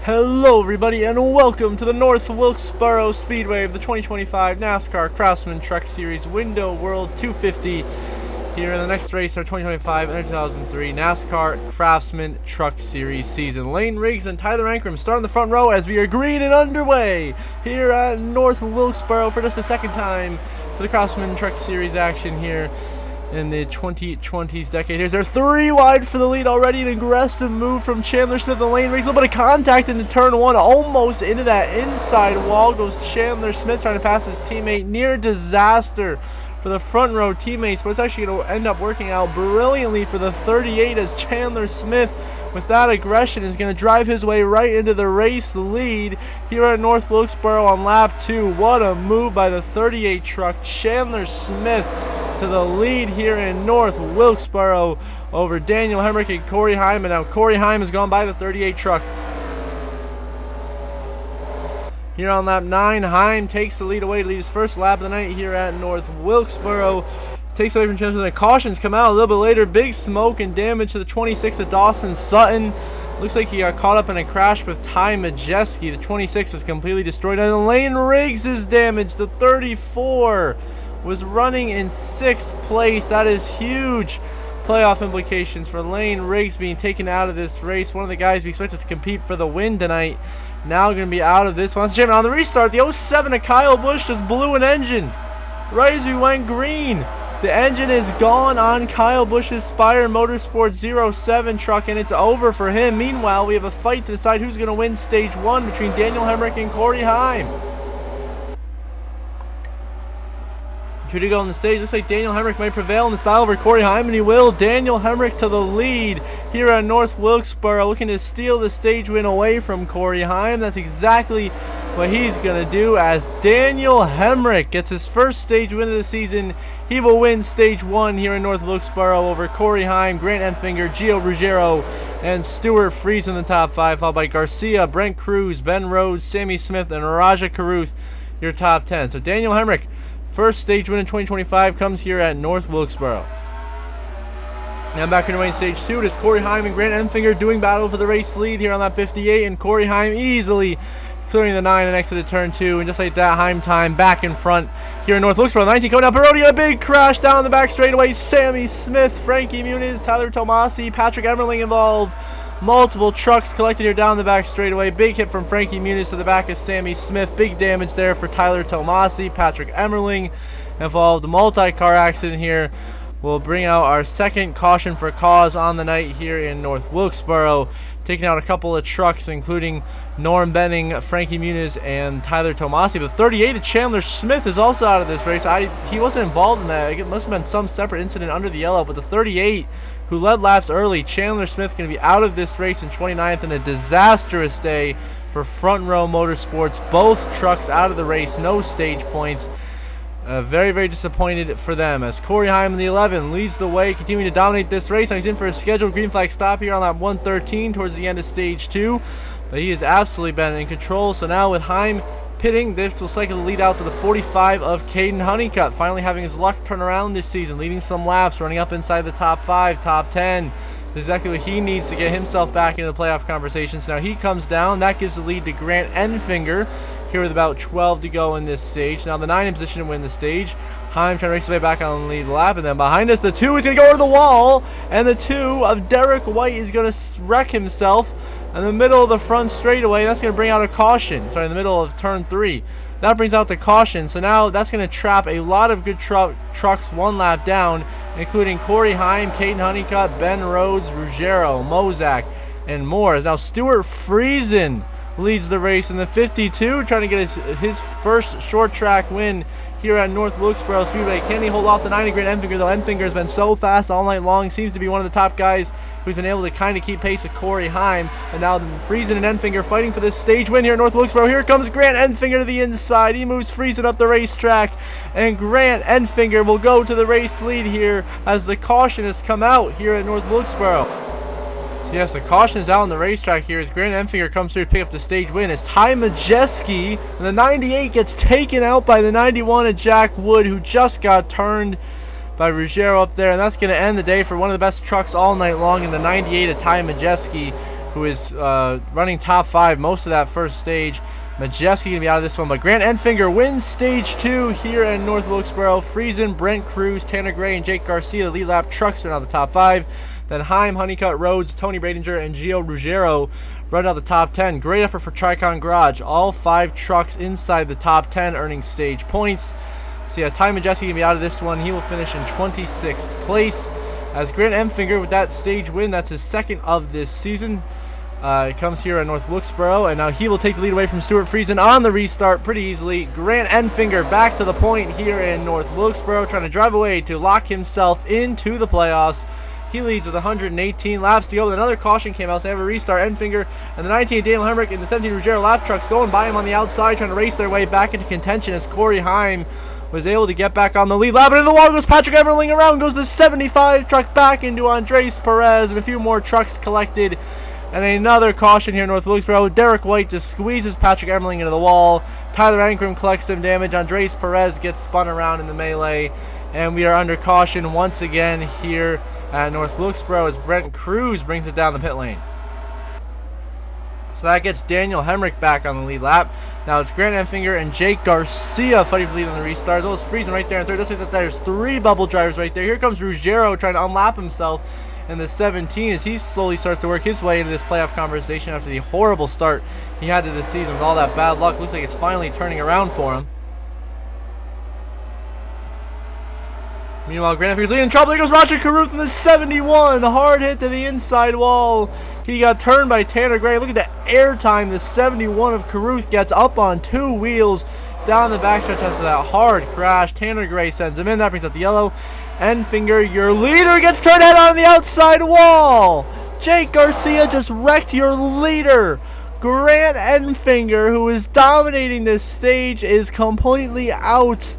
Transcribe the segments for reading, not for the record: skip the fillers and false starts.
Hello everybody and welcome to the North Wilkesboro Speedway of the 2025 NASCAR Craftsman Truck Series Window World 250 here in the next race, our 2025 NR2003 NASCAR Craftsman Truck Series season. Lane Riggs and Tyler Ankrum start in the front row as we are green and underway here at North Wilkesboro for just the second time for the Craftsman Truck Series action here in the 2020s decade. Here's their 3 wide for the lead already. An aggressive move from Chandler Smith and Lane Riggs. A little bit of contact into turn 1, almost into that inside wall goes Chandler Smith trying to pass his teammate. Near disaster for the front row teammates, but it's actually going to end up working out brilliantly for the 38 as Chandler Smith, with that aggression, is going to drive his way right into the race lead here at North Wilkesboro on lap 2. What a move by the 38 truck. Chandler Smith to the lead here in North Wilkesboro over Daniel Hemrick and Corey Heim. And now Corey Heim has gone by the 38 truck. Here on lap 9, Heim takes the lead away to lead his first lap of the night here at North Wilkesboro. Takes away from Chandler, and the cautions come out a little bit later. Big smoke and damage to the 26 of Dawson Sutton. Looks like he got caught up in a crash with Ty Majeski. The 26 is completely destroyed. And Lane Riggs is damaged. The 34 was running in 6th place. That is huge playoff implications for Lane Riggs being taken out of this race. One of the guys we expected to compete for the win tonight, now going to be out of this one. On the restart, the 07 of Kyle Busch just blew an engine right as we went green. The engine is gone on Kyle Busch's Spire Motorsports 07 truck, and it's over for him. Meanwhile, we have a fight to decide who's going to win stage 1 between Daniel Hemrick and Corey Heim. 2 to go on the stage. Looks like Daniel Hemrick might prevail in this battle over Corey Heim, and he will. Daniel Hemrick to the lead here at North Wilkesboro, looking to steal the stage win away from Corey Heim. That's exactly what he's going to do as Daniel Hemrick gets his first stage win of the season. He will win stage 1 here in North Wilkesboro over Corey Heim, Grant Enfinger, Gio Ruggiero, and Stuart Freeze in the top 5, followed by Garcia, Brent Cruz, Ben Rhodes, Sammy Smith, and Raja Caruth, your top 10. So Daniel Hemrick, first stage win in 2025, comes here at North Wilkesboro. Now back underway in stage 2, it is Corey Heim and Grant Enfinger doing battle for the race lead here on lap 58, and Corey Heim easily clearing the 9 and exited turn 2, and just like that, Heim time back in front here in North Wilkesboro. 19 coming up, Barodi, a big crash down the back straightaway. Sammy Smith, Frankie Muniz, Tyler Tomasi, Patrick Emmerling involved. Multiple trucks collected here down the back straightaway. Big hit from Frankie Muniz to the back of Sammy Smith. Big damage there for Tyler Tomasi. Patrick Emmerling involved. Multi-car accident here. We'll bring out our second caution for cause on the night here in North Wilkesboro. Taking out a couple of trucks, including Norm Benning, Frankie Muniz, and Tyler Tomasi. But 38 of Chandler Smith is also out of this race. He wasn't involved in that. It must have been some separate incident under the yellow. But the 38, who led laps early, Chandler Smith, going to be out of this race in 29th, in a disastrous day for Front Row Motorsports. Both trucks out of the race, no stage points. Very, very disappointed for them as Corey Heim in the 11 leads the way, continuing to dominate this race. Now he's in for a scheduled green flag stop here on lap 113 towards the end of stage 2. But he has absolutely been in control. So now with Heim pitting, this will cycle the lead out to the 45 of Caden Honeycutt, finally having his luck turn around this season, leading some laps, running up inside the top 5, top 10. This is exactly what he needs to get himself back into the playoff conversations. Now he comes down. That gives the lead to Grant Enfinger here with about 12 to go in this stage. Now the 9 in position to win the stage. Heim trying to race his way back on the lead lap. And then behind us, the 2 is going to go over the wall. And the 2 of Derek White is going to wreck himself in the middle of the front straightaway. That's going to bring out a caution. Sorry, in the middle of turn 3. That brings out the caution. So now that's going to trap a lot of good trucks 1 lap down, including Corey Heim, Caden Honeycutt, Ben Rhodes, Ruggiero, Mozak, and more. As now Stuart Friesen leads the race in the 52, trying to get his first short track win here at North Wilkesboro Speedway. Can he hold off the 90 Grant Enfinger, though? Enfinger has been so fast all night long. Seems to be one of the top guys who's been able to kind of keep pace with Corey Heim. And now Friesen and Enfinger fighting for this stage win here at North Wilkesboro. Here comes Grant Enfinger to the inside. He moves Friesen up the racetrack, and Grant Enfinger will go to the race lead here as the caution has come out here at North Wilkesboro. Yes, the caution is out on the racetrack here as Grant Enfinger comes through to pick up the stage win. As Ty Majeski, and the 98 gets taken out by the 91 of Jack Wood, who just got turned by Ruggiero up there. And that's going to end the day for one of the best trucks all night long in the 98 of Ty Majeski. who is running top 5 most of that first stage. Majeski going to be out of this one, but Grant Enfinger wins stage 2 here in North Wilkesboro. Friesen, Brent Cruz, Tanner Gray, and Jake Garcia, the lead lap trucks, are now the top 5. Then Heim, Honeycutt, Rhodes, Tony Bradinger, and Gio Ruggiero run out the top 10. Great effort for Tricon Garage. All 5 trucks inside the top 10 earning stage points. So yeah, Ty Majeski going to be out of this one. He will finish in 26th place. As Grant Enfinger with that stage win, that's his 2nd of this season. It comes here at North Wilkesboro, and now he will take the lead away from Stuart Friesen on the restart pretty easily. Grant Enfinger back to the point here in North Wilkesboro, trying to drive away to lock himself into the playoffs. He leads with 118 laps to go. Another caution came out, so they have a restart. Enfinger and the 19 Daniel Hemrick and the 17 Ruggiero lap trucks going by him on the outside, trying to race their way back into contention as Corey Heim was able to get back on the lead lap. But in the wall goes Patrick Emerling, around goes the 75 truck back into Andres Perez, and a few more trucks collected. And another caution here in North Wilkesboro. Derek White just squeezes Patrick Emerling into the wall. Tyler Ankrum collects some damage. Andres Perez gets spun around in the melee. And we are under caution once again here at North Wilkesboro as Brent Cruz brings it down the pit lane. So that gets Daniel Hemrick back on the lead lap. Now it's Grant Enfinger and Jake Garcia fighting for the lead on the restart. Those Friesen right there in third. Let's see that there's 3 bubble drivers right there. Here comes Ruggiero trying to unlap himself in the 17 as he slowly starts to work his way into this playoff conversation after the horrible start he had to this season with all that bad luck. Looks like it's finally turning around for him. Meanwhile, Grant Enfinger's leading in trouble. There goes Roger Carruth in the 71. A hard hit to the inside wall. He got turned by Tanner Gray. Look at the air time the 71 of Carruth gets up on 2 wheels down the backstretch after that hard crash. Tanner Gray sends him in. That brings up the yellow. Enfinger, your leader, gets turned head on the outside wall. Jake Garcia just wrecked your leader. Grant Enfinger, who is dominating this stage, is completely out.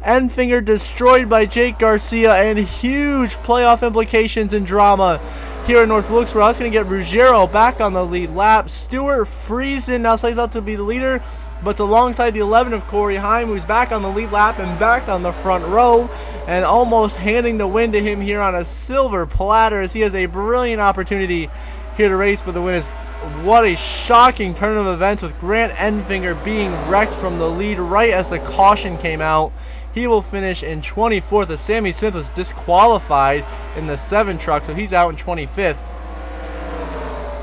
Enfinger destroyed by Jake Garcia, and huge playoff implications and drama here in North Wilkesboro. That's going to get Ruggiero back on the lead lap. Stuart Friesen now slides out to be the leader, but it's alongside the 11 of Corey Heim, who's back on the lead lap and back on the front row, and almost handing the win to him here on a silver platter as he has a brilliant opportunity here to race for the win. What a shocking turn of events with Grant Enfinger being wrecked from the lead right as the caution came out. He will finish in 24th as Sammy Smith was disqualified in the 7 truck, so he's out in 25th.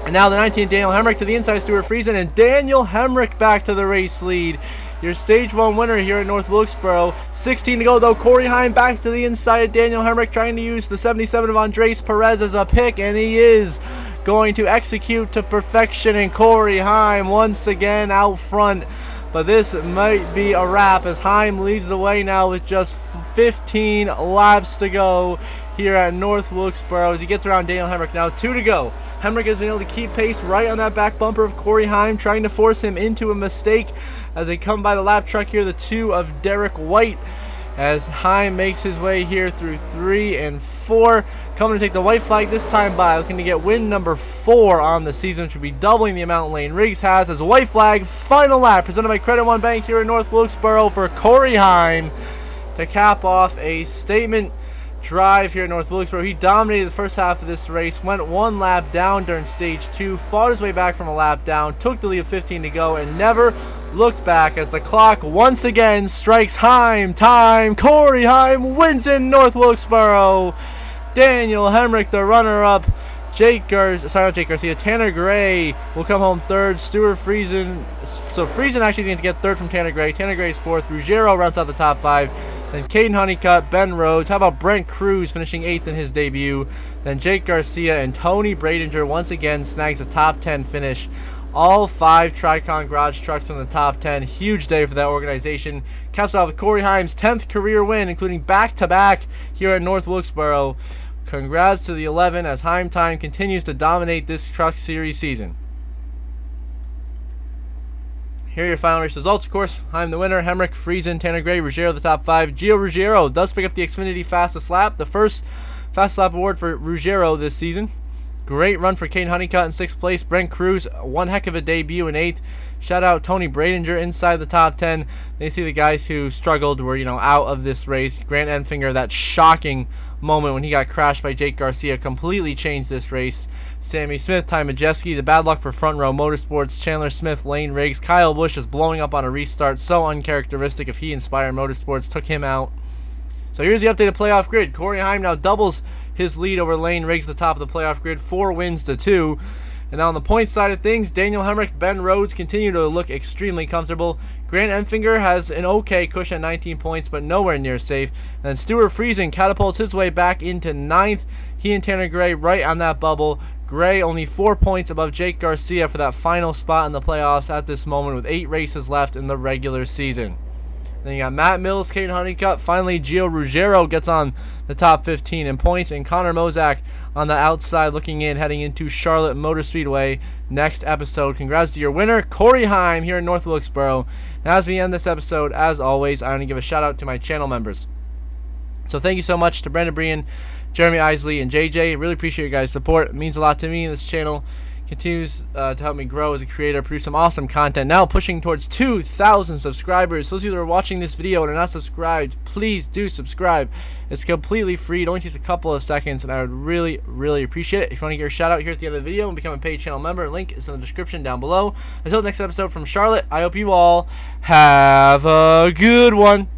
And now the 19 Daniel Hemrick to the inside, Stuart Friesen, and Daniel Hemrick back to the race lead. Your stage 1 winner here at North Wilkesboro. 16 to go though. Corey Heim back to the inside. Daniel Hemrick trying to use the 77 of Andres Perez as a pick, and he is going to execute to perfection. And Corey Heim once again out front. But this might be a wrap as Heim leads the way now with just 15 laps to go here at North Wilkesboro as he gets around Daniel Hemrick. Now 2 to go. Hemrick has been able to keep pace right on that back bumper of Corey Heim, trying to force him into a mistake as they come by the lap truck here, the 2 of Derek White, as Heim makes his way here through 3 and 4. Coming to take the white flag this time by, looking to get win number 4 on the season, which would be doubling the amount Lane Riggs has, as a white flag final lap presented by Credit One Bank here in North Wilkesboro for Corey Heim to cap off a statement drive here at North Wilkesboro. He dominated the first half of this race, went 1 lap down during stage 2, fought his way back from a lap down, took the lead of 15 to go, and never looked back as the clock once again strikes Heim time. Corey Heim wins in North Wilkesboro. Daniel Hemrick, the runner-up. Tanner Gray will come home 3rd. Stuart Friesen. So Friesen actually is going to get 3rd from Tanner Gray. Tanner Gray is 4th. Ruggiero rounds out the top 5. Then Caden Honeycutt, Ben Rhodes. How about Brent Cruz finishing 8th in his debut? Then Jake Garcia and Tony Bradinger once again snags a top 10 finish. All 5 Tricon Garage trucks in the top 10. Huge day for that organization. Caps off with Corey Heim's 10th career win, including back-to-back here at North Wilkesboro. Congrats to the 11 as Heim Time continues to dominate this Truck Series season. Here are your final race results, of course. Heim the winner, Hemrick, Friesen, Tanner Gray, Ruggiero the top 5. Gio Ruggiero does pick up the Xfinity fastest lap, the first fastest lap award for Ruggiero this season. Great run for Kane Honeycutt in 6th place. Brent Cruz, one heck of a debut in 8th. Shout out Tony Bradinger inside the top 10. They see the guys who struggled were, out of this race. Grant Enfinger, that shocking moment when he got crashed by Jake Garcia, completely changed this race. Sammy Smith, Ty Majeski, the bad luck for Front Row Motorsports. Chandler Smith, Lane Riggs. Kyle Busch is blowing up on a restart. So uncharacteristic if he Inspired Motorsports took him out. So here's the updated playoff grid. Corey Heim now doubles his lead over Lane Riggs at the top of the playoff grid, 4 wins to 2. And now on the points side of things, Daniel Hemrick, Ben Rhodes continue to look extremely comfortable. Grant Enfinger has an okay cushion at 19 points, but nowhere near safe. And then Stuart Friesen catapults his way back into 9th. He and Tanner Gray right on that bubble. Gray only 4 points above Jake Garcia for that final spot in the playoffs at this moment with 8 races left in the regular season. Then you got Matt Mills, Kane Honeycutt. Finally, Gio Ruggiero gets on the top 15 in points. And Connor Mozak on the outside looking in, heading into Charlotte Motor Speedway next episode. Congrats to your winner, Corey Heim, here in North Wilkesboro. Now, as we end this episode, as always, I want to give a shout out to my channel members. So thank you so much to Brandon Breen, Jeremy Isley, and JJ. Really appreciate your guys' support. It means a lot to me. This channel continues to help me grow as a creator, produce some awesome content. Now pushing towards 2,000 subscribers. Those of you that are watching this video and are not subscribed, please do subscribe. It's completely free. It only takes a couple of seconds, and I would really, really appreciate it. If you want to get your shout out here at the end of the video and become a paid channel member, link is in the description down below. Until the next episode from Charlotte, I hope you all have a good one.